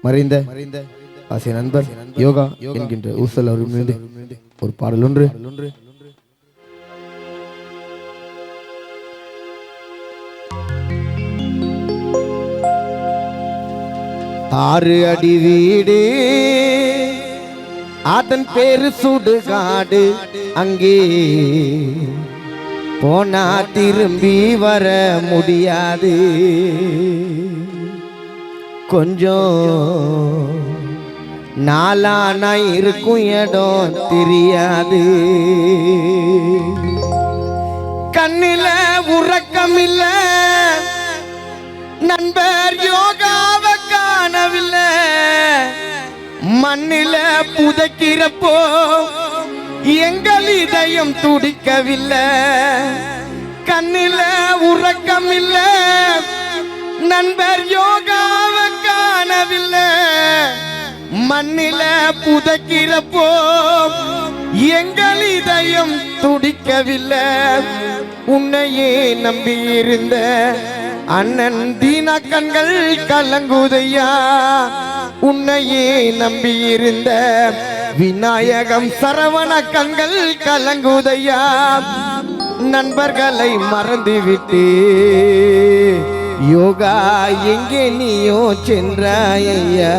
மறைந்த ஆசிய நண்பர் யோகா என்கின்ற ஊசல் அவர்கள் ஒரு பாடல் ஒன்று. ஆறு அடி வீடு அதன் பேரு சுடுகாடு, அங்கே போனா திரும்பி வர முடியாது. கொஞ்சம் நாளானா இருக்கும் இடம் தெரியாது. கண்ணில உறக்கம் இல்ல, நண்பர் யோகாவை காணவில்லை. மண்ணில புதைக்கிறப்போ எங்கள் இதயம் துடிக்கவில்லை. கண்ணில உறக்கம் இல்ல, நண்பர் யோகாவை காணவில்லை. மண்ணில புதைக்கிறப்போ எங்கள் இதயம் துடிக்கவில்லை. உன்னையே நம்பி இருந்த அண்ணன் தீனா கண்கள் கலங்குதையா. உன்னையே நம்பி இருந்த விநாயகம் சரவண கண்கள் கலங்குதையா. நண்பர்களை மறந்துவிட்டு யோகா எங்கே நீயோ சென்றாயா.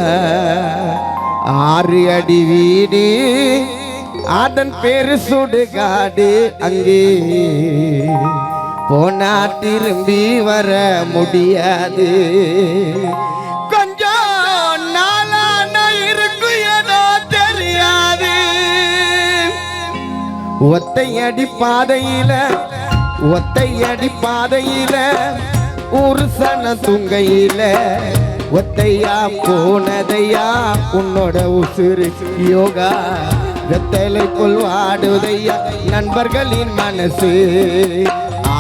ஆறு அடி வீடு அதன் பேரு சுடுகாடு, அங்கே போனா திரும்பி வர முடியாது. கொஞ்சம் நாளான இருக்கும் ஏதோ தெரியாது. ஒத்தையடி பாதையில ஒரு சன துங்கையில ஒத்தையா போனதையா உன்னோட உசுறு. யோகா வெத்தலை போல் வாடுதையா நண்பர்களின் மனசு.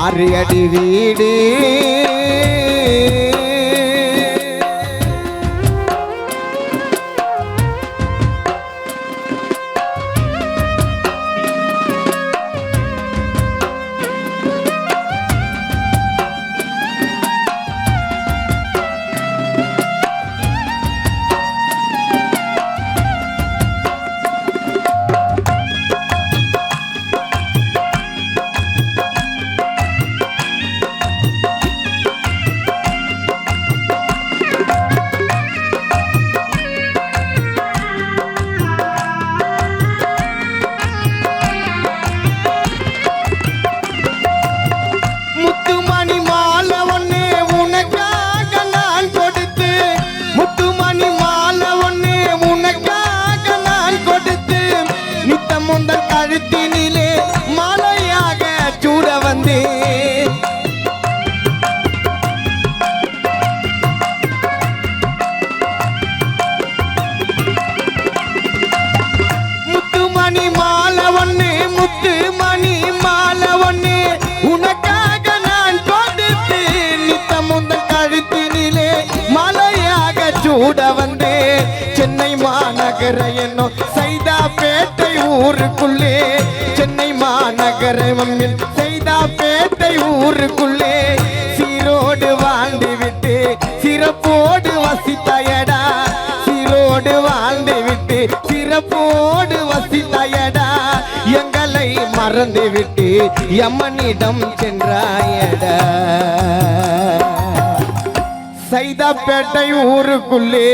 ஆறு அடி வீடு கழுத்தினிலே மாலையாக சூட வந்தே. முத்துமணி மாலை ஒண்ணு, முத்துமணி மாலை ஒண்ணு உனக்காக நான் கொடுத்து நித்தமுந்தன் கழுத்தினிலே மாலையாக சூட வந்தே. சென்னை மாநகர என்னும் சைதாப்பேட்டை ஊருக்குள்ளே, சென்னை மாநகரம் சைதாப்பேட்டை ஊருக்குள்ளே சீரோடு வாழ்ந்து விட்டு சிறப்போடு வசித்தாயடா. சீரோடு வாழ்ந்து விட்டு சிறப்போடு வசித்தாயடா. எங்களை மறந்து விட்டு யமனிடம் சென்றாயடா. சைதாப்பேட்டை ஊருக்குள்ளே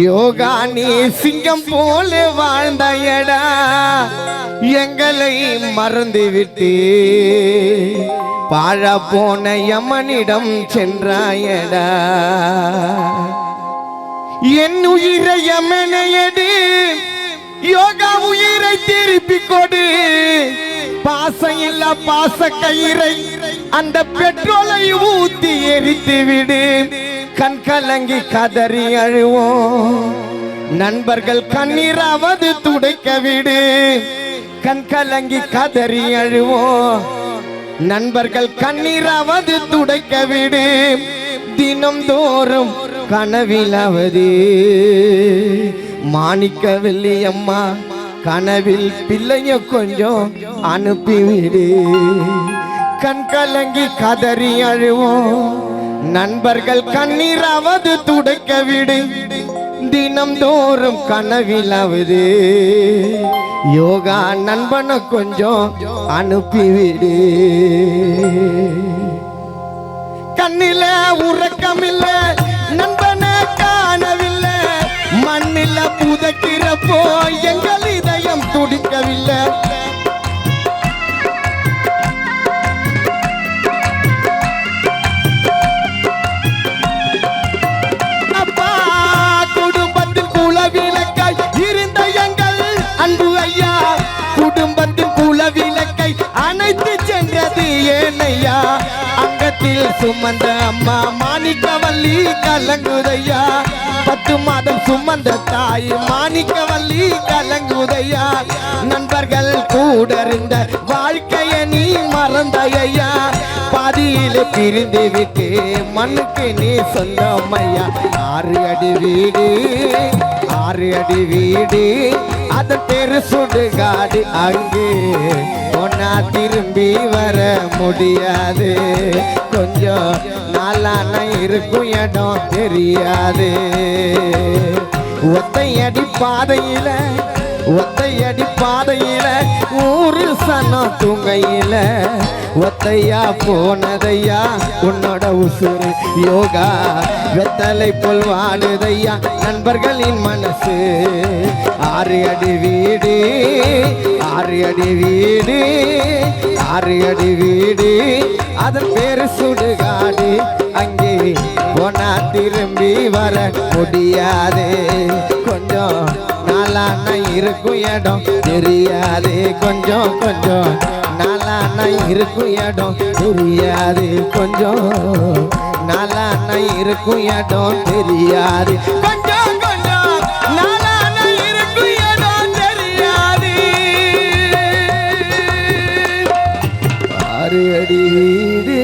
யோகா நீ சிங்கம் போல வாழ்ந்தாயடா. எங்களை மறந்து விட்டு பாழா போன யமனிடம் சென்றாயடா. என் உயிரை யமனையடு, யோகா உயிரை திருப்பி கொடு. பாசம் இல்ல பாச கயிறை அந்த பெட்ரோலை ஊத்தி எரித்து விடு. கண் கலங்கி கதறி அழுவோம், நண்பர்கள் கண்ணீராவது துடைக்க விடு. கண் கலங்கி கதறி அழுவோம், நண்பர்கள் கண்ணீராவது துடைக்க விடு. தினம் தோறும் கனவிலாவது மாணிக்க வெள்ளியம்மா கனவில் பிள்ளைய கொஞ்சம் அனுப்பிவிடு. கண் கலங்கி கதறி அழுவோம், நண்பர்கள் கண்ணீராவது துடைக்க விடு. தினம் தோறும் கனவிலாவது யோகா நண்பனை கொஞ்சம் அனுப்பிவிடு. கண்ணில உறக்கமில்ல, நண்பனை காணவில்லை. மண்ணில புதைக்கிறப்போ எங்கள் இதயம் துடிக்கவில்லை. அப்பா குடும்பத்தின் குலவிளக்கை இருந்த எங்கள் அன்பு ஐயா, குடும்பத்தின் குலவிளக்கை அணைத்து சென்றது ஏனையா. அங்கத்தில் சுமந்த அம்மா மாணிக்கவல்லி கலங்குதையா. 10 மாதம் சுமந்த தாய் மாணிக்கவல்லி கலங்குதையா. நண்பர்கள் கூட இருந்த வாழ்க்கையை நீ மறந்தையா. பாதியில பிரிந்து விட்டு மண்ணுக்கு நீ சொந்தமையா. 6 அடி வீடு 6 அடி வீடு, அதன் பேரு சுடுகாடு. அங்கே ஒன்னா திரும்பி வர முடியாது. கொஞ்சம் நாளான இருக்கும் இடம் தெரியாது. ஒத்தையடி பாதையில ஒத்தையடி பாதையில ஊரு சனம் தூங்கையில ஒத்தையா போனதையா உன்னோட உசுறு. யோகா வெத்தலை போல் வாடுதையா நண்பர்களின் மனசு. 6 அடி வீடு 6 அடி வீடு 6 அடி வீடு, அதன் பேரு சுடுகாடு. அங்கே போனா திரும்பி வர முடியாது. கொஞ்சம் நாளான இருக்கும் இடம் தெரியாது. கொஞ்சம் கொஞ்சம் நாளான இருக்கும் இடம் தெரியாது. கொஞ்சம் நாளான இருக்கும் இடம் தெரியாது. கொஞ்சம் கொஞ்சம் நாளான இருக்கும் இடம் தெரியாது. 6 அடி வீடு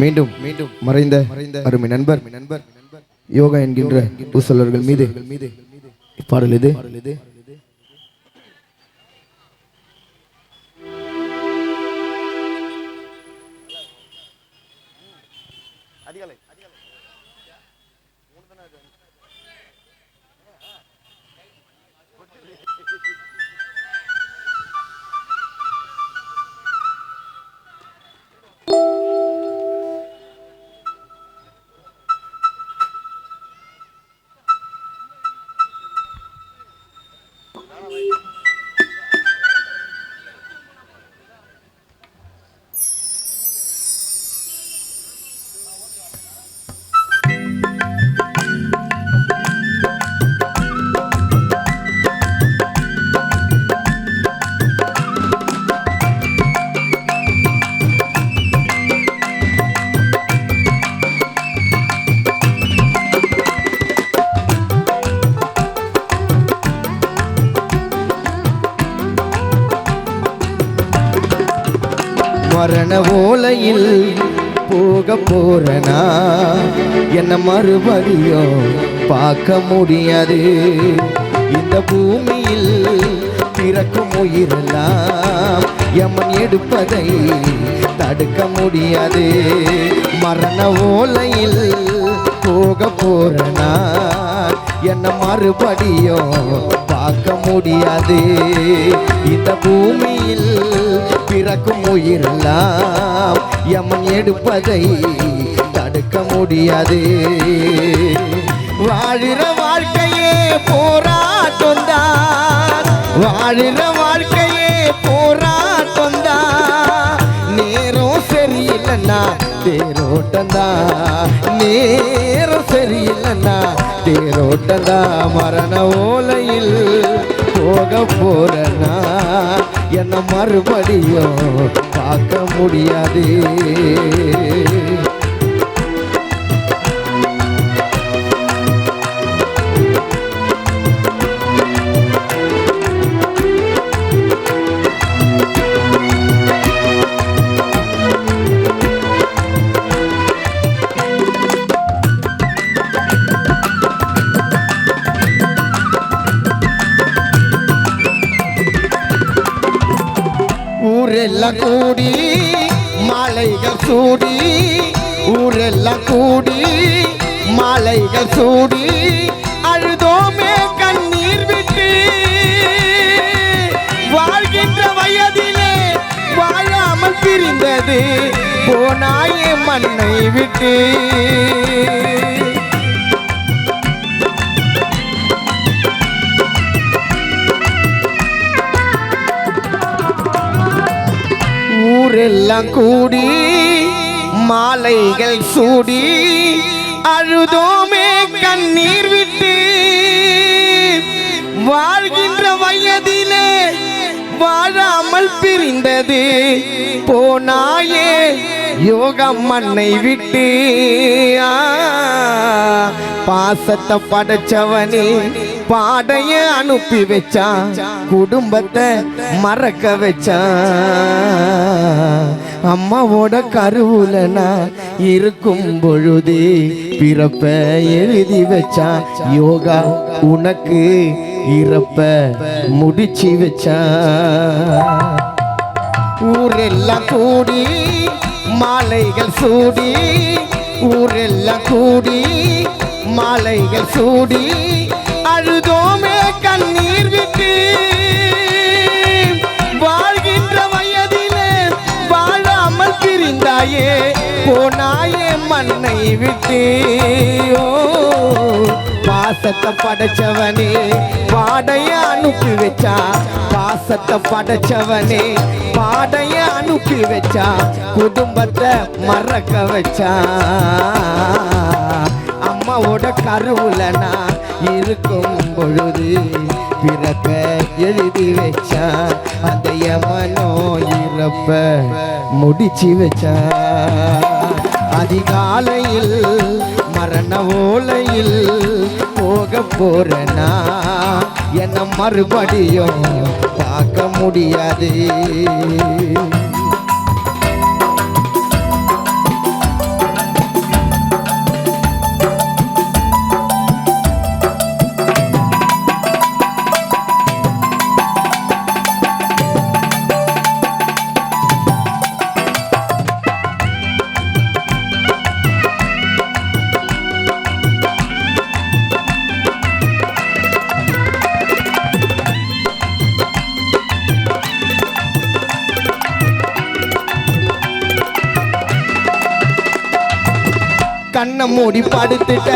மீண்டும் மீண்டும் மறைந்த அருமை நண்பர் யோகா என்கின்ற ஊசலர்கள் மீது பாடல் இது. மரண ஓலையில் போக போறனா, என்ன மறுபடியும் பார்க்க முடியாது. இந்த பூமியில் பிறக்கும் உயிரெல்லாம் யமன் எடுப்பதை தடுக்க முடியாது. மரண ஓலையில் போக போறனா, என்ன மறுபடியும் பார்க்க முடியாது. இந்த பூமியில் பிறக்கும் உயிரெல்லாம் யமன் எடுப்பதை தடுக்க முடியாது. வாழுற வாழ்க்கையே போராட்டம் தான், வாழுற வாழ்க்கையே போராட்டம் தான். நேரம் சரியில்லைன்னா தேரோட்டம் தான், நேரம் சரியில்லைன்னா தேரோட்டம் தான். மரண ஓலையில் போக போறனா, என்ன மறுபடியும் பார்க்க முடியாது. ஊரெல்லாம் கூடி மாலைகள் சூடி ஊரெல்லாம் கூடி மாலைகள் சூடி அழுதோமே கண்ணீர் விட்டு வாழ்கின்ற வயதிலே வாழாமல் பிரிந்தது போனாயே மண்ணை விட்டு ஊரெல்லாம் கூடி மாலைகள் சூடி அழுதோமே கண்ணீர் விட்டு வாழ்கின்ற வயதிலே வாழாமல் பிரிந்தது போனாயே யோகம் மண்ணை விட்டு பாசத்தை படைச்சவனே பாடைய அனுப்பி வச்சான் குடும்பத்தை மறக்க வச்சான் அம்மாவோட கருவுல நான் இருக்கும் பொழுதே பிறப்ப எழுதி வச்சான் யோகா உனக்கு இறப்ப முடிச்சு வச்சான் ஊரெல்லாம் கூடி மாலைகள் சூடி ஊரெல்லாம் கூடி மாலைகள் சூடி அழுதோமே கண்ணீர் விட்டு வாழ்கின்ற வயதிலே வாழாமல் பிரிந்தாயே போனாயே மண்ணை விட்டு பாசத்தை படைச்சவனே பாடைய அனுப்பி வச்சா பாசத்தை படைச்சவனே பாடைய அனுப்பி வச்சா குடும்பத்தை மறக்க வச்சா அம்மாவோட கருவுல நான் இருக்கும் பொழுது பிறக்க எழுதி வச்சா அந்த யமனோ இறப்ப முடிச்சு வச்சா அதிகாலையில் மரண ஓலையில் போக போறனா என்ன மறுபடியும் பார்க்க முடியாது கண்ணை மூடி படுத்துட்ட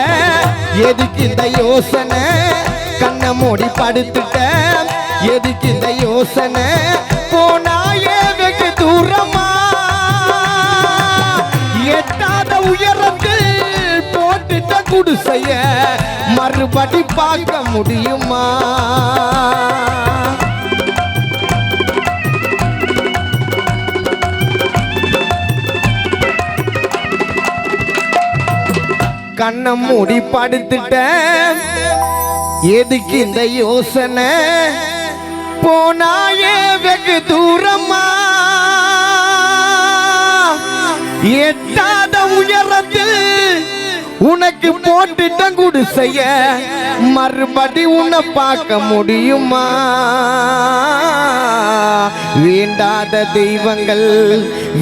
எதுக்கு இந்த யோசனை கண்ணை மூடி படுத்துட்ட எதுக்கு இந்த யோசனை போனாயே வெகு தூரமா எட்டாத உயரத்தில் போட்டுட்ட குடிசைய மறுபடி பார்க்க முடியுமா கண்ணை மூடி படுத்துட்ட எதுக்கு இந்த யோசனை போனாயே வெகு தூரமா எட்டாத உயரத்தில் உனக்கு போட்டுட்ட குடிசைய மறுபடி உன்னை பார்க்க முடியுமா வேண்டாத தெய்வங்கள்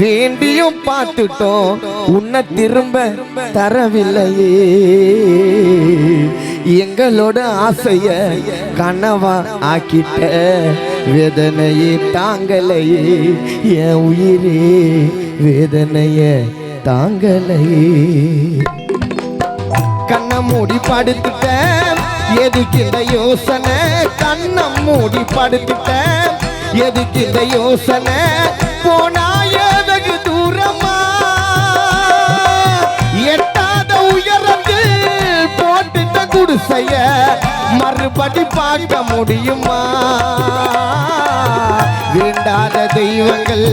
வேண்டியும் பார்த்துட்டோம் உன்னை திரும்ப தரவில்லையே எங்களோட ஆசைய கனவா ஆக்கிட்ட வேதனையே தாங்கலையே என் உயிரே வேதனைய தாங்கலையே கண்ணை மூடி படுத்துட்ட எதுக்கு இந்த யோசனை கண்ணை மூடி படுத்துட்ட எதுக்கு இந்த யோசனை போனாயே வெகு தூரமா எட்டாத உயரத்தில் போட்டுட்ட குடிசைய மறுபடி பார்க்க முடியுமா வேண்டாத தெய்வங்கள்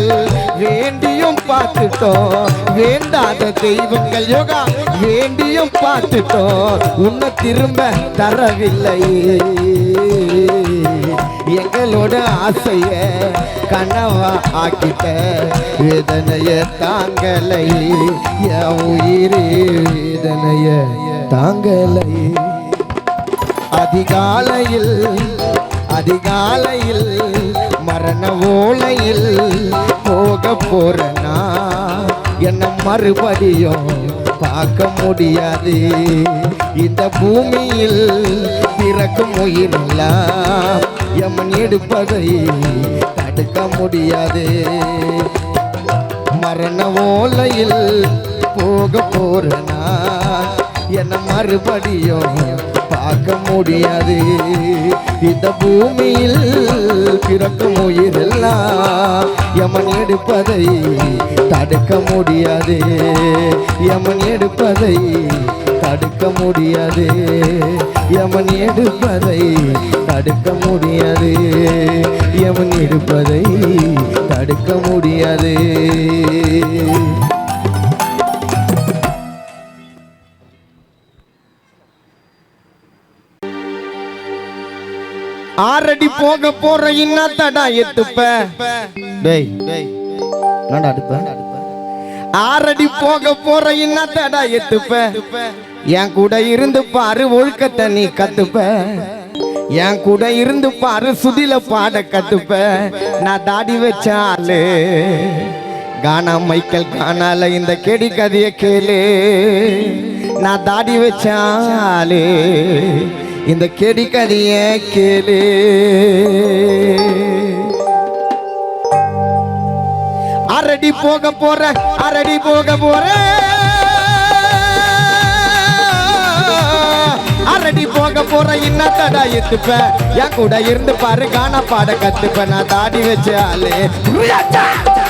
வேண்டியும் பார்த்துட்டோம் வேண்டாத தெய்வங்கள் யோகா வேண்டியும் பார்த்துட்டோம் உன்னை திரும்ப தரவில்லை எங்களோட ஆசைய கனவா ஆக்கிட்ட வேதனைய தாங்கலை என் உயிரே வேதனைய தாங்கலை அதிகாலையில் அதிகாலையில் மரண ஓலையில் போக போறனா என்ன மறுபடியும் பார்க்க முடியாது. இந்த பூமியில் பிறக்கும் உயிரெல்லாம் யமன் எடுப்பதை தடுக்க முடியாது. மரண ஓலையில் போக போறனா என்ன மறுபடியும் பார்க்க முடியாது. இந்த பூமியில் பிறக்கும் உயிரெல்லாம் யமன் எடுப்பதை தடுக்க முடியாது. யமன் எடுப்பதை தடுக்க முடியாது. யமன் எடுப்பதை தடுக்க முடியாது. யமன் எடுப்பதை தடுக்க முடியாது. ஆறடி போக போற இன்னத்தடா எத்துப்ப டேய் என்னடா அடுப்ப ஆறடி போக போற இன்னத்தடா எத்துப்ப என் கூட இருந்து பாரு ஒழுக்கத்தை நீ கத்துப்ப. என் கூட இருந்து பாரு சுதில பாட கத்துப்ப. நான் தாடி வச்ச ஆளு கானா மைக்கேல் கானால இந்த கேடி கதைய கேளு. நான் தாடி வச்ச ஆளு இந்த கேடி கதைய கேளு. அரடி போக போற அரடி போக போற அரடி போக போற இன்னத்தடா எத்துப்ப. என் கூட இருந்து பாரு கானா பாட கத்துப்ப. நான் தாடி வச்ச ஆளு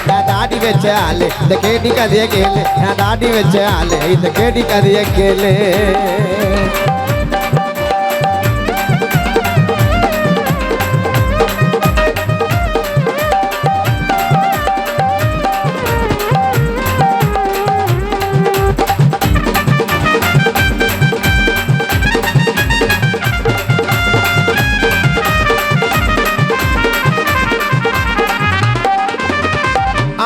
நான் தாடி வச்ச ஆளு இந்த கேடி கதைய கேளு. நான் தாடி வச்ச ஆளு இந்த கேடி கதைய கேளு.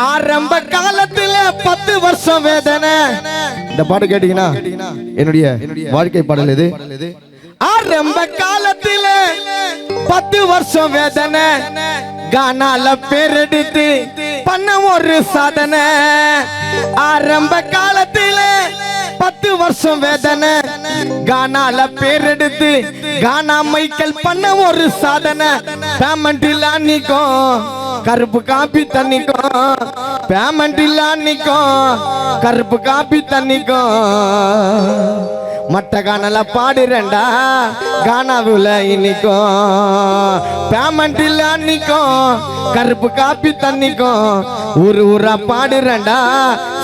ஆரம்ப காலத்துல 10 வருஷம் வேதனை. இந்த பாட்டு கேட்டீங்கன்னா என்னுடைய வாழ்க்கை பாடல் இது. ஆரம்ப காலத்துல 10 வருஷம் வேதனை. கானால பேரெடுத்து பண்ண ஒரு சாதனை. ஆரம்ப காலத்துல 10 வருஷம் வேதனை. கானால பேரெடுத்து கானா மைக்கேல் பண்ண ஒரு சாதனை. பேமெண்ட் இல்ல நிக்கும் கருப்பு காப்பி தண்ணிக்கும். பேமெண்ட் இல்ல நிக்கும் கருப்பு காப்பி தண்ணிக்கும். மட்ட கானல பாடுறேன்டா கானாவுல இன்னிக்கும். பேமெண்ட் இல்ல நிக்கும் கருப்பு காப்பி தண்ணிக்கும். ஊரு ஊரா பாடுறேன்டா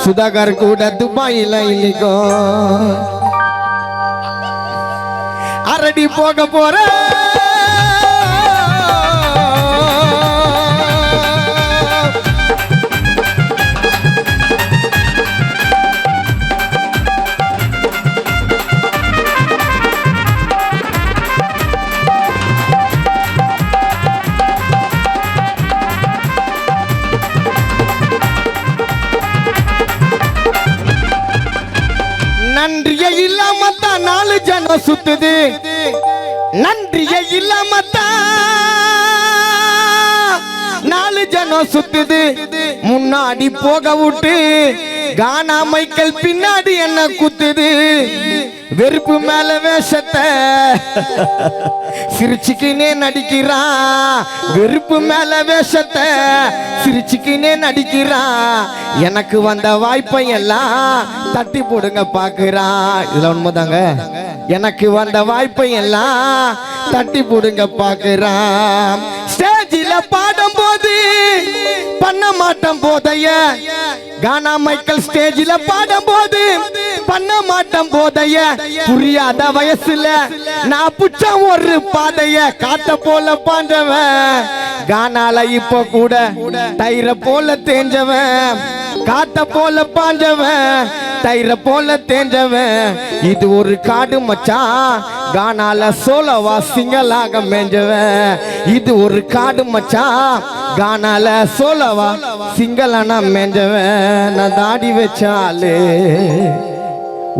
சுதாகர் கூட துபாயில இன்னிக்கும். அரடி போக போற நன்றியே இல்லாமத்தான் 4 ஜனம் சுத்துது. நன்றியே இல்லாமத்தான் 4 ஜனம் சுத்துது. முன்னாடி போக விட்டு கானா மைக்கேல் பின்னாடி என்ன குத்துது. வெறுப்பு மேல வேஷத்தை சிரிச்சுக்கினே நடிக்கிறான். வெறுப்பு மேல வேஷத்தை சிரிச்சுக்கினே நடிக்கிறான். எனக்கு வந்த வாய்ப்பை எல்லாம் தட்டி போடுங்க பாக்குறான். இதுல உண்மைதாங்க. எனக்கு வந்த வாய்ப்பை எல்லாம் தட்டி போடுங்க பாக்குறான். ஸ்டேஜில பாடும் போது பண்ண மாட்டோம் போதைய. கானா மைக்கேல் ஸ்டேஜில பாடும் போது பண்ண மாட்டோம் போதைய. புரியாத வயசுல நான் புச்ச ஒரு பாதைய. காட்ட போல பாண்டவன் கானால இப்ப கூட தயிர போல தேஞ்சவன். காட்ட போல பாண்டவன் தயிர போல தேஞ்சவன். இது ஒரு காடு மச்சான் கானால சோலவா சிங்கலாக மேஞ்சவன். இது ஒரு காடு மச்சான் கானால சோலவா சிங்கலான மேஞ்சவன். நான் தாடி வச்சாலே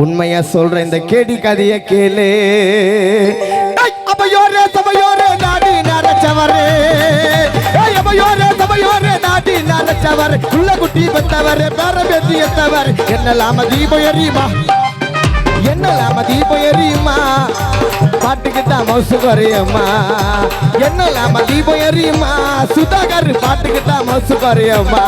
உண்மையா சொல்ற இந்த கேடி கதைய கேளு. அபயோரே சபயோரே நாடி நரச்சவரே அபயோரே சபயோரே நாடி நரச்சவர் உள்ள குட்டி பெற்றவர் பேர பேத்தி எத்தவர் என்னலாம தீபம் எரியுமா என்னலாம தீபம் எரியுமா பாட்டுக்கிட்டா மவுசு குறையுமா என்னலாம தீபம் எரியுமா சுதாகர் பாட்டுக்கிட்டா மவுசு குறையுமா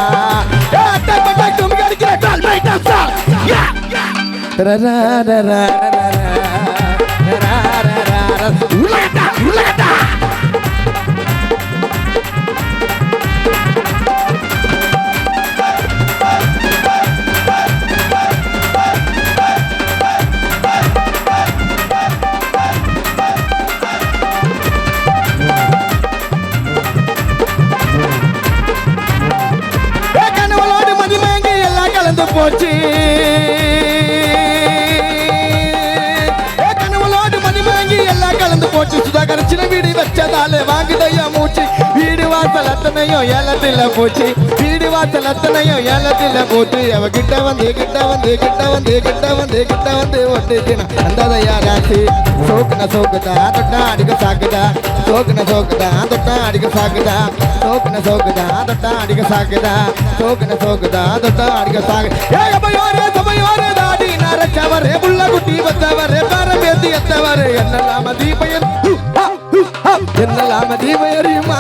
கனவளோடு மதிமேங்கி எல்லாம் கலந்து போச்சு கலந்து போட்டு சுதாகர் சின்ன வீடு வச்சதால வாங்குதையா மூச்சு வீடு வாசல் அத்தனையும் ஏலத்தில போச்சு வீடு வாசல் அத்தனையும் ஏலத்தில போட்டு அவ கிட்ட வந்து ஒட்டுச்சுனா அந்ததையா ராசி சோக்குன சோக்குதா தொட்டா அடிக்க சாக்குதா சோக்குன சோக்குதா தொட்டா அடிக்க சாக்குதா சோக்குன சோக்குதா தொட்டா அடிக்க சாக்குதா சோக்குன சோக்குதா தொட்டா அடிக்க சாக்கு சபையோரே தாடி நரச்சவரே புள்ள குட்டி வச்சவரே பேர பேத்தி எத்தவரே என்னலாம தீபயர் என்னலாம தீபயரியுமா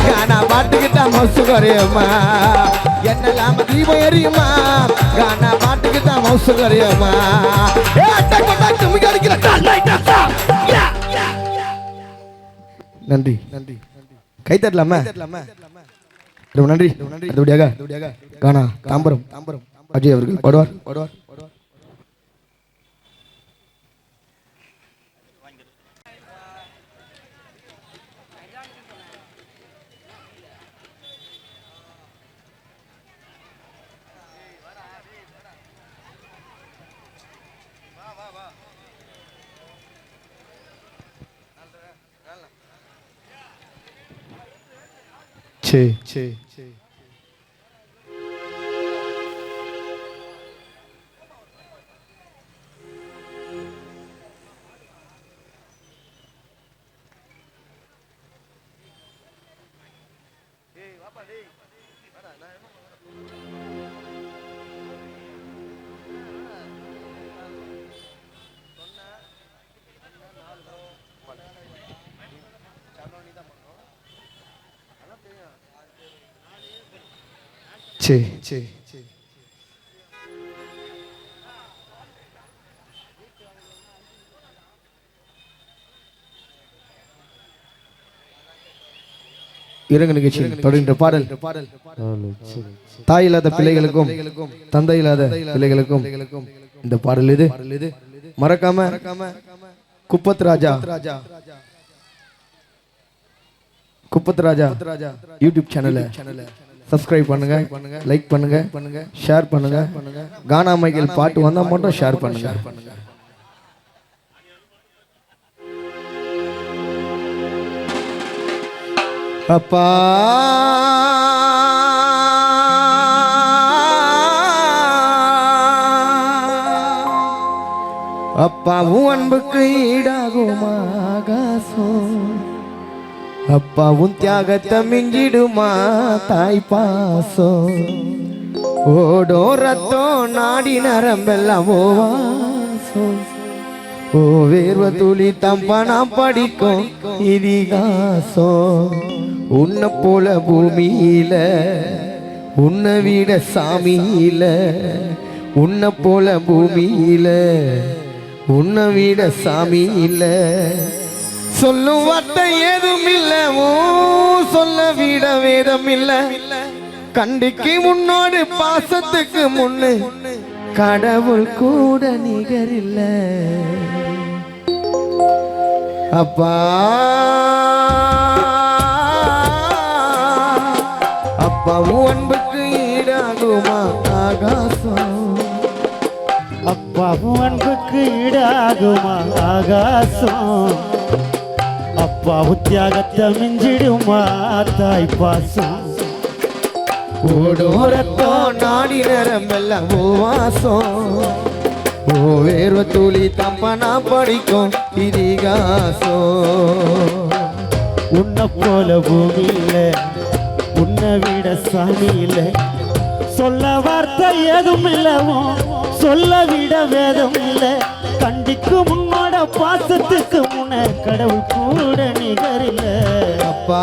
கானா பாட்டுக்கிட்டா மவுசு குறையுமா என்னலாம தீபயரியுமா கானா பாட்டுக்கிட்டா மவுசு குறையுமா நன்றி நன்றி கை தட்டலாமா நன்றி நன்றி கானா தாம்பரம் அஜய் அவர்கள் பாடுவார் சே இறங்கு நிகழ்ச்சி தொடர்கின்ற பாடல் தாய் இல்லாத பிள்ளைகளுக்கும் தந்தை இல்லாத பிள்ளைகளுக்கும் இந்த பாடல் இது மறக்காம குப்பத் ராஜா யூடியூப் சேனலை சப்ஸ்கிரைப் பண்ணுங்க, லைக் பண்ணுங்க, ஷேர் பண்ணுங்க. கானா மைக்கேல் பாட்டு வந்தா மட்டும் ஷேர் பண்ணுங்க. அப்பா அப்பாவும் அன்புக்கு ஈடாகுமா ஆகாசம், அப்பாவும் தியாகத்தை மிஞ்சிடுமா தாய் பாசம். ஓடோ ரத்தம் நாடி நரம்பெல்லாம் ஓவாசம், ஓ வேர்வ துளி தம்பனா படிக்கும் இதிகாசம். உன்னை போல பூமியில உன்னை விட சாமியில, உன்னை போல பூமியில உன்னை விட சாமியில. சொல்லும் வார்த்தை ஏதும் இல்ல, ஓ சொல்ல விட வேதம் இல்ல. கண்டிக்கு முன்னோடு பாசத்துக்கு முன்னு கடவுள் கூட நிகரில்ல. அப்பா அப்பாவும் அன்புக்கு ஈடாகுமா ஆகாசம், அப்பாவும் அன்புக்கு ஈடாகுமா ஆகாசம். அப்பாவும் தியாகத்தை மிஞ்சிடுமா தாய் பாசம். ஓடோரத்தோ நாடி நரம்பெல்லாம் வாசம், ஓ வேர்வ துளி தம்பனா படிக்கும் இதிகாசம். உன்னை போல பூமியில உன்னை விட சாமி இல்ல, சொல்ல வார்த்தை ஏதும் இல்லவோ, சொல்ல விட வேதம் இல்ல. கண்டிக்கும் உன்னோட பாசத்துக்கு முன்ன கடவுள் கூட நிகரில்ல. அப்பா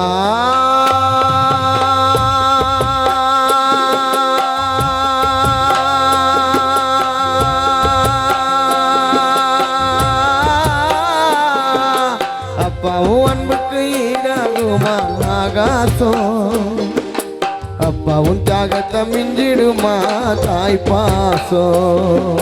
அப்பாவும் அன்புக்கு ஈடாகுமா ஆகாசம், அப்பாவும் தியாகத்தை மிஞ்சிடுமா தாய் பாசம்.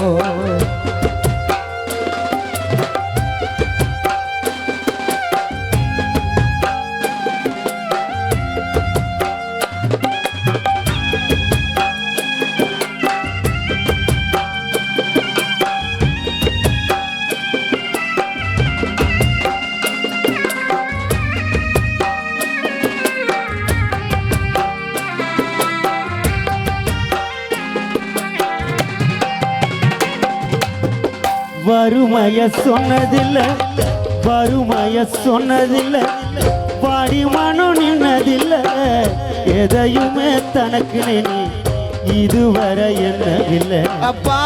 வறுமைய சொன்னதில்ல, வறுமைய சொன்னதில்ல, பாடி மனம் நின்னதில்ல. எதையுமே தனக்கு நீ இதுவரை என்னவில்லை. அப்பா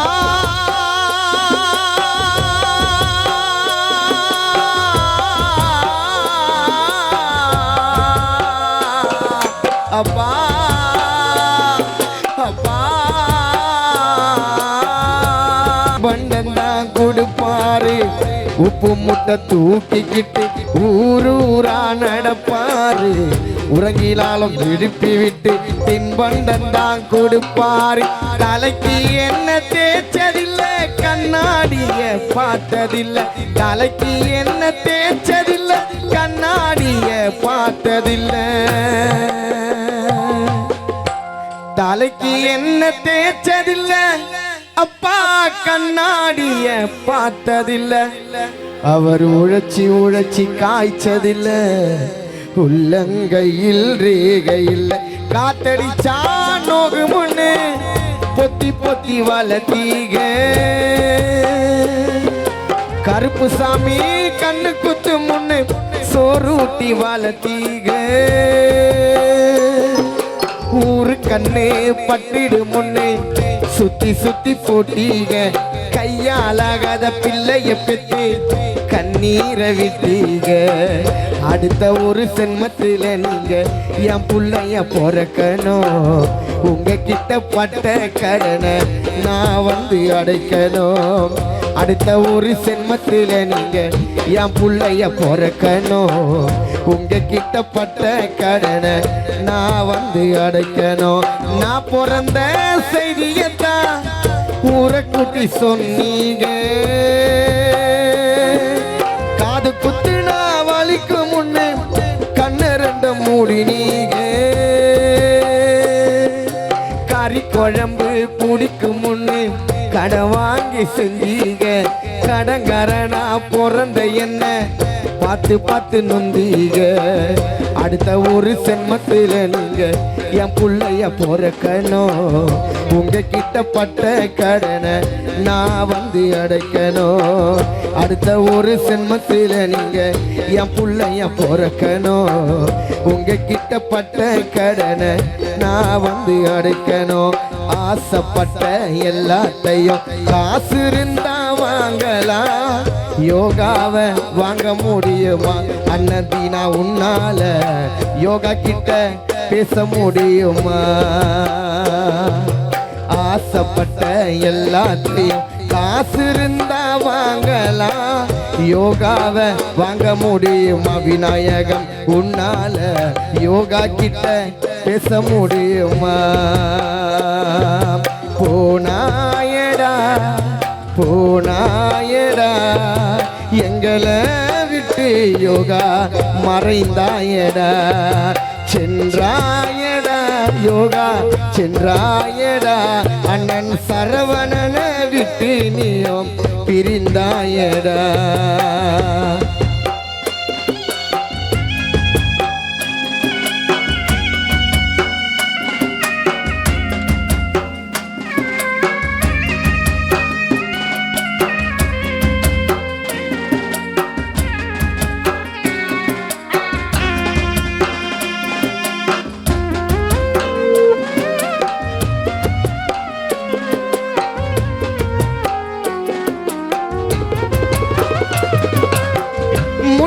அப்பா அப்பா பண்டந்தான் கொடுப்பாரு, உப்பு முட்டை தூக்கிக்கிட்டு ஊரூரா நடப்பாரு. உறங்கிலாலும் விடுப்பி விட்டு தின்பண்டம் கொடுப்பாரு. தலைக்கு என்ன தேய்ச்சதில்லை, கண்ணாடிய பார்த்ததில்லை. தலைக்கு என்ன தேய்ச்சதில்லை, கண்ணாடிய பார்த்ததில்லை. தலைக்கு என்ன தேய்ச்சதில்லை, அப்பா கண்ணாடிய பார்த்ததில்லை. அவர் உழைச்சி உழைச்சி காய்ச்சதில்லை, உள்ளங்கையில் ரேகையில் காத்தடிச்சா நோகு முன்னு பொத்தி பொத்தி வளர்த்தீக. கருப்பு சாமி கண்ணு குத்து முன்னு சோறுட்டி வளர்த்தீக. ஊரு கண்ணு பட்டிடு முன்னே சுத்தி சுத்தி போட்டீங்க. கையாலாகாத பிள்ளைய பெற்று கண்ணீரை விட்டீங்க. அடுத்த ஒரு சென்மத்தில் நீங்க என் புள்ளைய பிறக்கணும். உங்க கிட்ட பட்ட கடனை நான் வந்து அடைக்கணும். அடுத்த ஒரு சென்மத்தில் நீங்க என் புள்ளைய பிறக்கணும். உங்க கிட்ட பட்ட கடனை நான் வந்து அடைக்கணும். நான் பிறந்த செய்தியத்தான் ஊரை கூட்டி சொன்னீங்க. காது குத்துனா வலிக்கு முன்னே கண்ணு ரெண்டு மூடினீங்க. கறி குழம்பு குடிக்கும் முன்னே கடை வாங்கி செஞ்சீங்க. கடங்காரனா பிறந்த என்ன பார்த்து பார்த்து நொந்தீங்க. அடுத்த ஒரு சென்மத்தில் நீங்க என் புள்ளைய பிறக்கணும். உங்க கிட்ட பட்ட கடனை நான் வந்து அடைக்கணும். அடுத்த ஒரு சென்மத்தில் நீங்க என் புள்ளைய பிறக்கணும். உங்க கிட்ட பட்ட கடனை நான் வந்து அடைக்கணும். ஆசைப்பட்ட எல்லாத்தையும் காசு இருந்தா வாங்கலாம். யோகாவை வாங்க முடியுமா அன்னதினா உன்னால? யோகா கிட்ட பேச முடியுமா? ஆசைப்பட்ட எல்லாத்தையும் காசு இருந்தா வாங்கலாம். யோகாவை வாங்க முடியுமா விநாயகம் உன்னால? யோகா கிட்ட பேச முடியுமா? போனாயடா போனாயடா எங்களை விட்டு யோகா மறைந்தாயடா. சென்றாயடா யோகா சென்றாயடா. அண்ணன் சரவணனை விட்டு நீயும் பிரிந்தாயடா.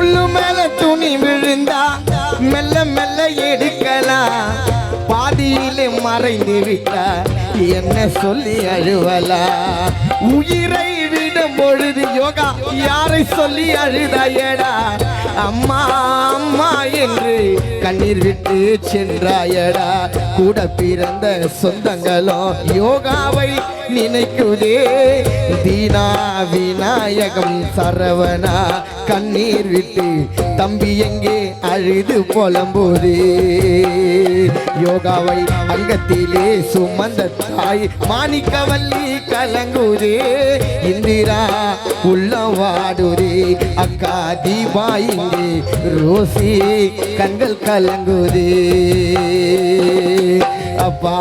முள்ளு மேல துணி விழுந்தா மெல்ல மெல்ல எடுக்கலாம் பாதியிலே மறைந்து விட்டா என்ன சொல்லி அழுவலா உயிரை விடும் பொழுது யோகா யாரை சொல்லி அழுதாயடா அம்மா அம்மா என்று கண்ணீர் விட்டு சென்றாயடா கூட பிறந்த சொந்தங்களும் யோகாவை நினைக்குதே தீனா விநாயகம் சரவணா கண்ணீர் விட்டு தம்பி எங்கே அழுது புலம்போதே யோகாவை அங்கத்திலே சுமந்த தாய் மாணிக்கவல்லி கலங்குதே இந்திரா உள்ளம் வாடுதே அக்கா தீபா இங்கே ரோசி கண்கள் கலங்குதே அப்பா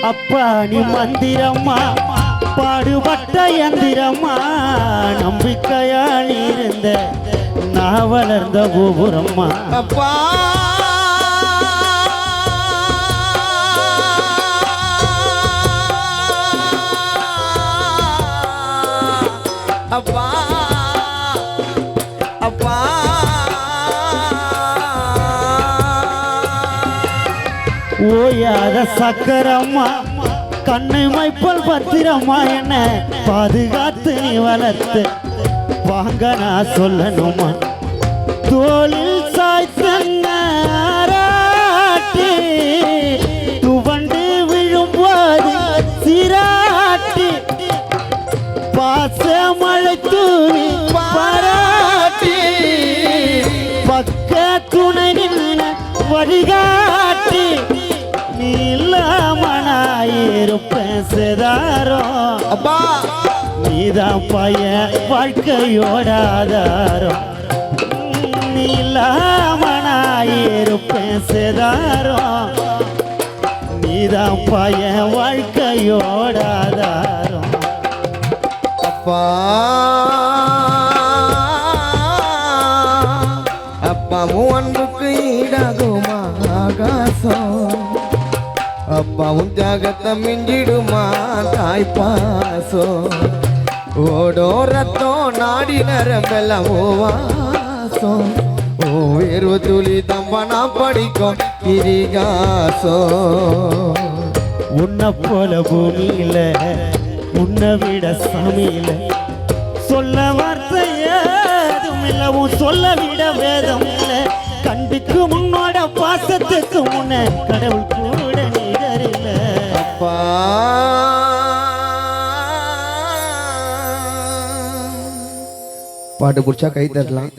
அப்பா நீ மந்திரம்மா பாடுபட்ட எந்திரம்மா நம்பிக்கையால் இருந்த நான் வளர்ந்த கோபுரம்மா அப்பா அப்பா அப்பா ஓயாத சக்கரம்மா கண்ணை மைப்பல் பத்திரம்மா என்ன பாதுகாத்து நீ வளர்த்து வாங்க நான் சொல்லணுமா தோளில் சாய்த்தன்னாராட்டி துவண்டு விழும்போது சிராட்டி பாச மழை தூவி பாராட்டி பக்க துணை நின்ன வழிகாட்டி நீ இல்லாம நான் இருப்பேன் செதாரோ அப்பா நீதான் பையன் வாழ்க்கையோட ஆதாரம் நீ இல்லாம நான் இருப்பேன் செதாரோ நீதான் பையன் வாழ்க்கையோட ஆதாரம் அப்பா அப்பா அன்புக்கு ஈடாகுமா ஆகாசம் அப்பாவும் தியாகத்தை மிஞ்சிடுமா தாய் பாசம் ஓடோ ரத்தம் நாடி நரம்பெல்லாம் ஓவாசம் ஓ வேர்வு துளி தம்பனா படிக்கும் இரிகாசம் உன்னை போல பூமியில உன்னை விட சாமியில சொல்ல வார்த்தை ஏதும் இல்ல உன் சொல்ல விட வேதம் இல்ல கண்டுக்கு முன்னோட பாசத்துக்கு முன்ன கடவுள் கூட நிகரில்ல அப்பா பாட்டு பிடிச்சா கை தட்டலாம்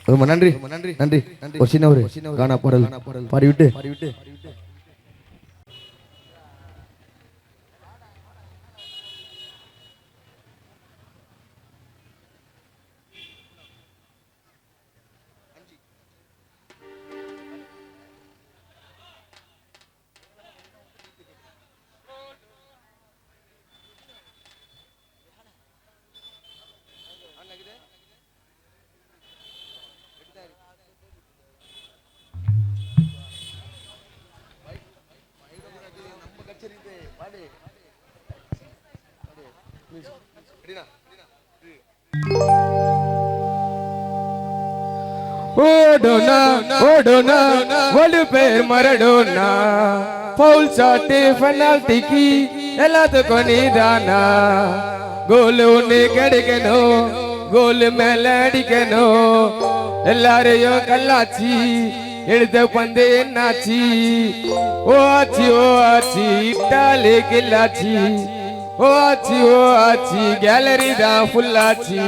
ரொம்ப நன்றி நன்றி நன்றி ஒரு சின்ன ஒரு கானா பாடல் பாடிவிட்டு ஓடோனா ஓடோனா ஒரு பேர் மரடோனா பவுல் சாட்டு பெனால்டிக்கு எல்லாத்துக்கும் நீதானா கோல் ஒன்று கிடைக்கணும் கோல் மேல அடிக்கணும் எல்லாரையும் கல்லாச்சி எழுத பந்து என்னாச்சி ஓ ஆச்சி இட்டாலே கில்லாச்சி ஓ ஆச்சி கேலரி தான் ஃபுல்லாச்சி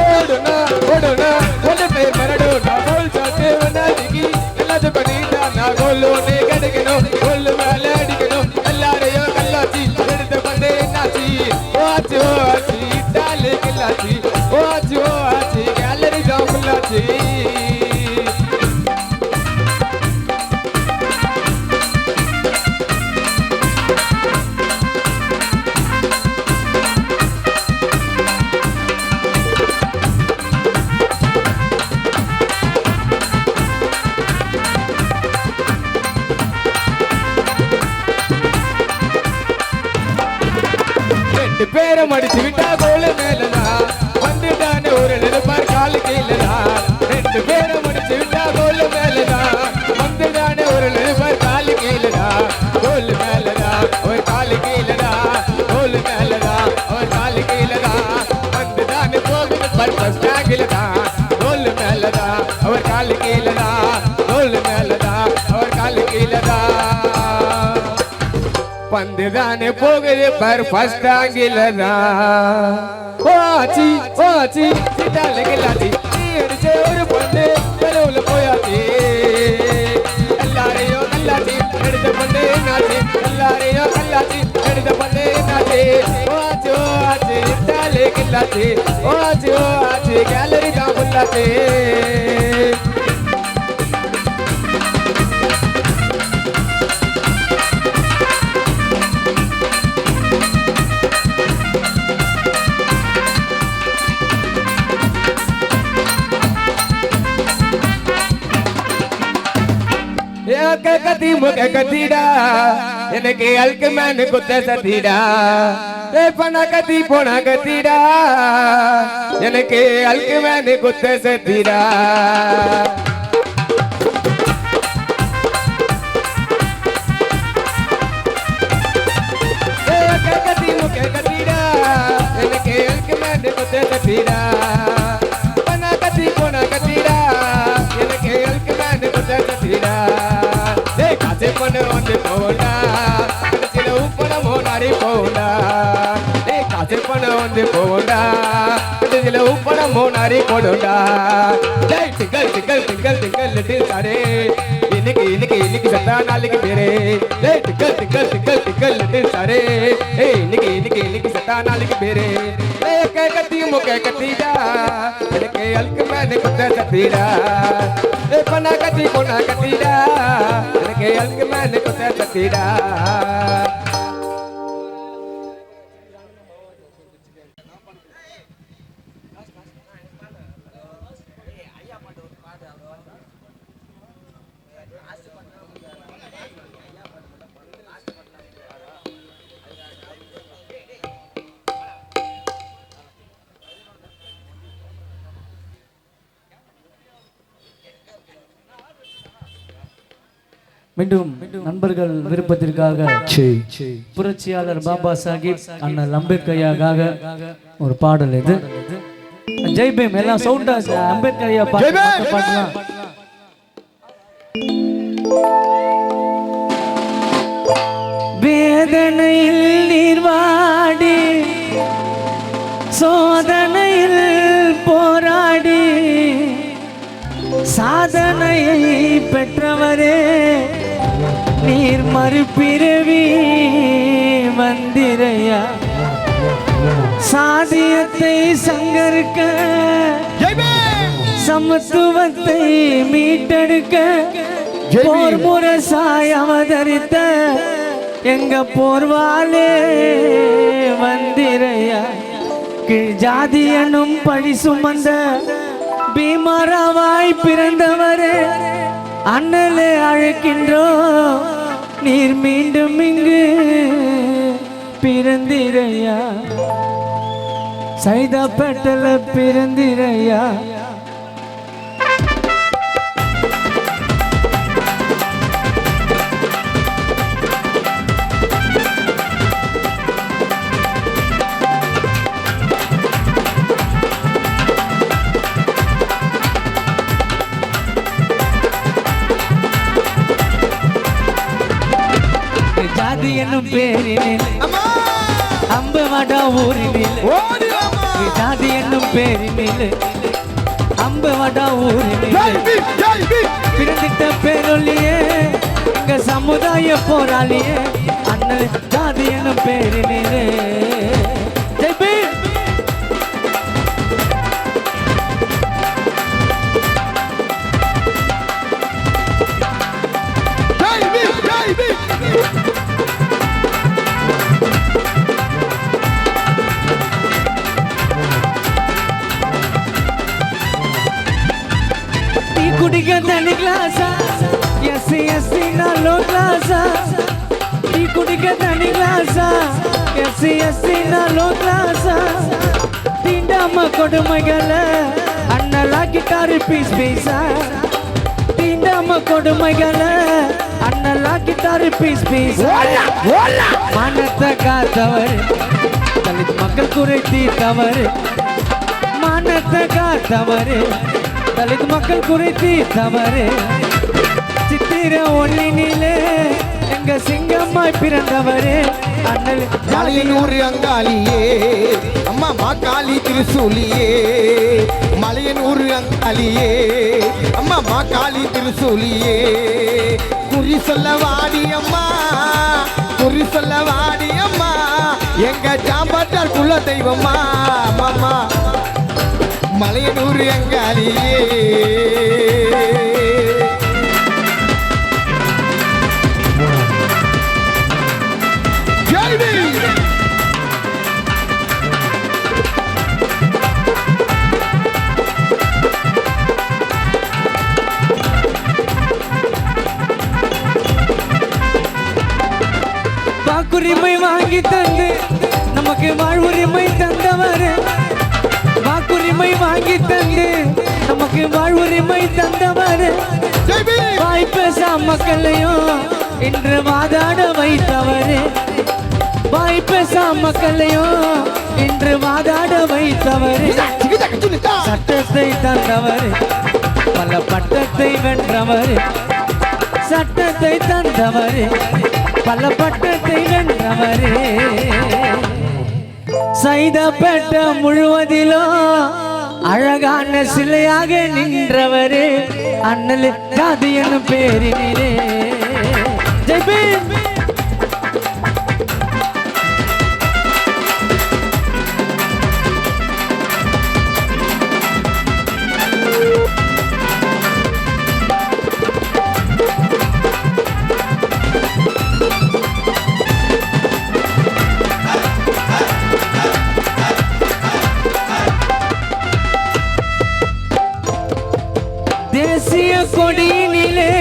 ஓடுனா ஓடுனா ஒன்று பேர் மரடோனா கோல் சாட்டு பெனால்டிக்கு எல்லாத்துக்கும் நீதானா கோல் ஒன்று கிடைக்கணும் கோல் மேல அடிக்கணும் எல்லாரையும் கல்லாச்சி எடுத்த பந்து என்னாச்சி ஓ ஆச்சி இட்டாலே கில்லாச்சி ஓ போயாச்சு பேரம் அடிச்சு விட்டா கோல மேலதான் வந்துட்டானே ஒரு நெருப்பார் காலு கீழதான் ரெண்டு பேரம் அடிச்சு விட்டா கோல மேலதான் வந்துட்டானே ஒரு நெருப்பார் காலு கீழதான் கோல் மேலதான் ஒரு காலு கீழதான் கோல் மேலதான் ஒரு காலு கீழதான் வந்துட்டானே போகுது பர்பஸ் ஸ்டாங்கில்தான் கோல் மேலதான் அவர் காலு கீழதான் கோல் மேலதான் அவர் காலு கீழதான் பந்துதானே போகுது பர் ஃபர்ஸ்ட் ஆங்கிலதான் ஓச்சி ஓச்சி சிட்டால கில்லாச்சி நீ அடிச்ச ஒரு பொண்ணு தெருவுல போயாச்சி எல்லாரையும் கல்லாச்சி எடுத்த பொண்ணு நாச்சி எல்லாரையும் கல்லாச்சி எடுத்த பொண்ணு நாச்சி ஓச்சி ஓச்சி சிட்டால கில்லாச்சி ஓச்சி ஓச்சி கேலரி தான் புல்லாச்சி கத்தி முக கத்திடா எனக்கு அல்கு மேனு குத்த சத்திடா பண கத்தி போன கத்திடா எனக்கு அல்கு மேனு குத்த சத்திடா கத்தி முக கத்திடா எனக்கு அல்கு மேனு குத்த சத்திடா பண கத்தி போன கத்திடா எனக்கு அல்கு மேனு குத்த சத்திடா காசை பண்ண வந்து போண்டா சில உப்படமோ நாடி போண்டா காசை பண்ண வந்து போண்டா சில உப்படமோ நாடி போடுண்டா திங்கள் திங்கள் திங்கள் திங்கள் லிட்டில் சாரே இன்னைக்கு இன்னைக்கு இன்னைக்கு சத்தா நாளைக்கு பேரே திங்கள் திங்கள் திங்கள் திங்கள் லிட்டில் சாரே இன்னைக்கு இன்னைக்கு இன்னைக்கு சத்தா நாளைக்கு பேரே கத்தி முக்க கத்திடா எனக்கு அல்கு மேனு குத்த சத்திடா பண கத்தி பொண்ணா கத்திடா எனக்கு அல்கு மேனு குத்த சத்திடா மீண்டும் நண்பர்கள் விருப்பத்திற்காக புரட்சியாளர் பாபா சாஹிப் அண்ணல் அம்பேத்கரையாக ஒரு பாடல் இது. ஜெய் பீம் எல்லாம் சவுண்டா அம்பேத்கரையா பாடலாம். வேதனையில் நீர்வாடி சோதனையில் போராடி சாதனையை பெற்றவரே நீர் மறுபிறவி வந்திரையா சாதியத்தை சங்கரிக்க சமத்துவத்தை மீட்டெடுக்க போர் முரசாய் அவதரித்த எங்க போர்வாலே வந்திரையா கீழ் ஜாதி எனும் பழி சுமந்த பீமராவாய் பிறந்தவரே அண்ணலே அழைக்கின்றோம் நீர் மீண்டும் இங்கு பிறந்திரையா சைதாப்பேட்டல பிறந்திரையா ஜாதி என்னும் பேரினில் அம்பு வடா ஊரினில் ஜாதி என்னும் பேரினில் அம்பு வடா ஊரினில் பிறந்திட்ட பேரொல்லியே எங்க சமுதாய போராளியே அண்ணல் ஜாதி என்னும் பேரினிலே தனி கிளாஸா எஸ்சி எஸ்சி நான் லோ கிளாஸா டீ குடிக்க தனி கிளாஸா எஸ்சி எஸ்சி நான் லோ கிளாஸா தீண்டாம கொடுமைகளை அண்ணலாக்கிட்டாரு பீஸ் பீஸா தீண்டாம கொடுமைகளை அண்ணலாக்கிட்டாரு பீஸ் பீஸா மானத்தை காத்தவர் தலித் மக்கள் குறை தீர்த்தவர் மானத்தை காத்தவர் தலித் மக்கள் குறை தீர்த்தவர் சித்திர ஒளினிலே எங்க சிங்கம்மாய் பிறந்தவரே அண்ணல் மலையனூர் அங்காளியே அம்மா மாக்காளி திருசூலியே மலையனூர் அங்காளியே அம்மா மாக்காளி திருசூலியே குறி சொல்ல வாடி அம்மா குறி சொல்ல வாடி அம்மா எங்க சாம்பாட்டார் குல தெய்வம்மா அம்மா மலையனூர் அங்காளியே வாக்குரிமை வாங்கி தந்து நமக்கு வாழ்வுரிமை தந்தவர் வாக்குரிமை வாங்கி தந்து நமக்கு வாழ்வுரிமை தந்தவர் வாய் பேசா மக்களையும் இன்று வாதாட வைத்தவர் வாய் பேசா மக்களையும் இன்று வாதாட வைத்தவர் சட்டத்தை தந்தவர் பல பட்டத்தை வென்றவர் சட்டத்தை தந்தவர் பல பட்டத்தை வென்றவரே சைதாப்பேட்ட முழுவதிலும் அழகான சிலையாக நின்றவரே அண்ணல் ஜாதி என்னும் பேரினிலே ஜெய்பீம் தேசிய கொடியினிலே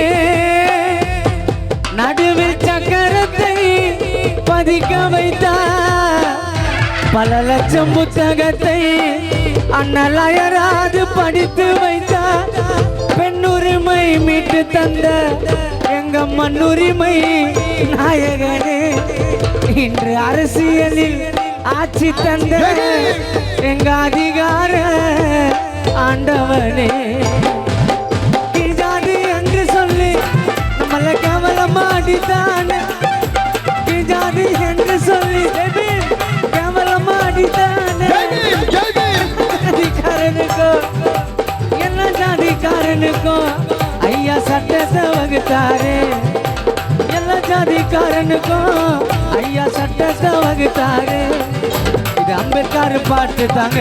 நடுவில் சக்கரத்தை பதிக்க வைத்தார் பல லட்சம் புத்தகத்தை அண்ணலாயராது படித்து வைத்தார் பெண்ணுரிமை மீட்டு தந்த எங்க மண்ணுரிமை நாயகனே இன்று அரசியலில் ஆட்சி தந்த எங்க அதிகார ஆண்டவனே நம்மள கேவலமாடித்தானே ஜாதி என்று சொல்லி கேவலமாடித்தானே ஜாதிக்காரனுக்கோ என்ன ஜாதிக்காரனுக்கோ ஐயா சட்டத்தை வகுத்தாரே எல்லா ஜாதிக்காரனுக்கோ ஐயா சட்டத்தை வகுத்தாரே இது அம்பேத்கர் பாட்டு தாங்க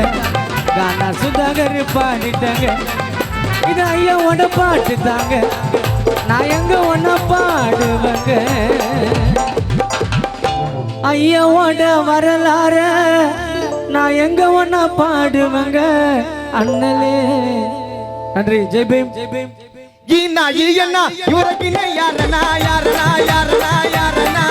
கானா சுதாகர் பாடிட்டாங்க இது ஐயாவோட பாட்டு தாங்க நான் எங்க ஒன்ன பாடுவங்க ஐயாவோட வரலாற நான் எங்க ஒன்ன பாடுவங்க அண்ணலே நன்றி ஜெய்பீம் ஜெய்பீம் ஈனா ஈயனா இவரக்கின யாரனா யாரனா யாரனா யாரனா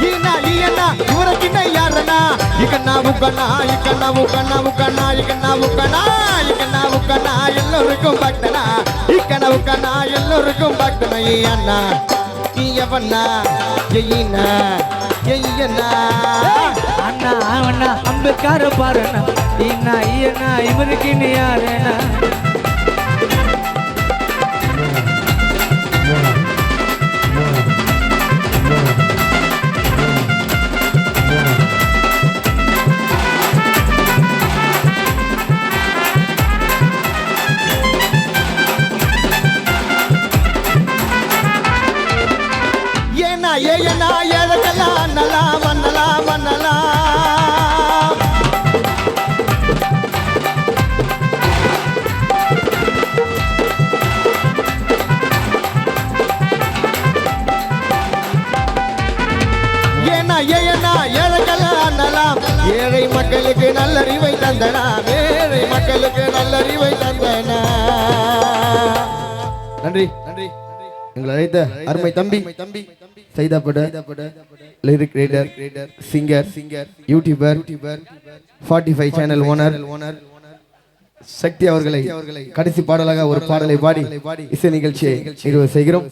ஈனா ஈயனா இவரக்கின யாரனா இக்கனா உக்கனா இக்கனா உக்கனா உக்கனா இக்கனா உக்கனா இக்கனா உக்கனா எல்லோருக்கும் பக்தனா இக்கனா உக்கனா எல்லோருக்கும் பக்தனா ஈயனா ஈயவனா ஈனா ஈயனா அண்ணா அவண்ணா அம்பேத்கர் பாருண்ணா ஈனா ஈயனா இவருக்கு நீ யாரேனா ஏனா ஏழக்கலா நலா மன்னலா மன்னலா ஏனா ஏழக்கலா நலா ஏழை மக்களுக்கு நல்லறிவை தந்தனா ஏழை மக்களுக்கு நல்லறிவை தந்தனா நன்றி நன்றி எங்களை அழைத்த அருமை தம்பி Saidapet lyric writer singer YouTuber 45 channel owner Sakthi அவர்களை கடைசி பாடலாக ஒரு பாடலை பாடி இசை நிகழ்ச்சியை நிறைவு செய்கிறோம்